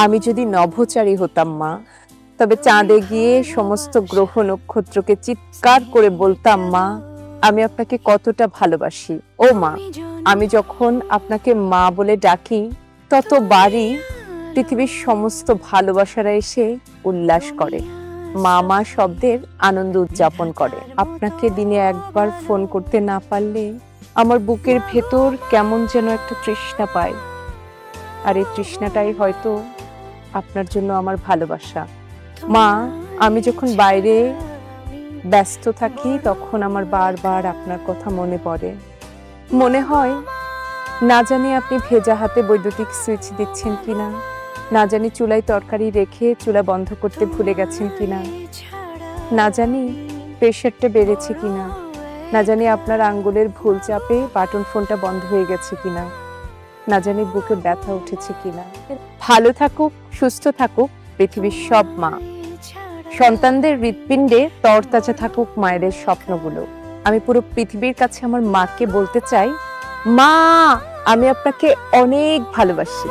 আমি যদি নভোচারী হতাম মা, তবে চাঁদে গিয়ে সমস্ত গ্রহ নক্ষত্রকে চিৎকার করে বলতাম, মা আমি আপনাকে কতটা ভালোবাসি। ও মা, আমি যখন আপনাকে মা বলে ডাকি, ততবারই পৃথিবীর সমস্ত ভালোবাসারা এসে উল্লাস করে, মা মা শব্দের আনন্দ উদযাপন করে। আপনাকে দিনে একবার ফোন করতে না পারলে আমার বুকের ভেতর কেমন যেন একটা তৃষ্ণা পায়, আর এই তৃষ্ণাটাই হয়তো আপনার জন্য আমার ভালোবাসা। মা, আমি যখন বাইরে ব্যস্ত থাকি তখন আমার বারবার আপনার কথা মনে পড়ে। মনে হয় না জানি আপনি ভেজা হাতে বৈদ্যুতিক সুইচ দিচ্ছেন কিনা, না জানি চুলায় তরকারি রেখে চুলা বন্ধ করতে ভুলে গেছেন কিনা, না জানি প্রেশারটা বেড়েছে কিনা, না জানি আপনার আঙ্গুলের ভুল চাপে বাটন ফোনটা বন্ধ হয়ে গেছে কিনা, না জানি বুকে ব্যথা উঠেছে কিনা। ভালো থাকুক, সুস্থ থাকুক পৃথিবীর সব মা। সন্তানদের হৃৎপিণ্ডে তরতাজা থাকুক মায়েদের স্বপ্নগুলো। আমি পুরো পৃথিবীর কাছে আমার মাকে বলতে চাই, মা আমি আপনাকে অনেক ভালোবাসি।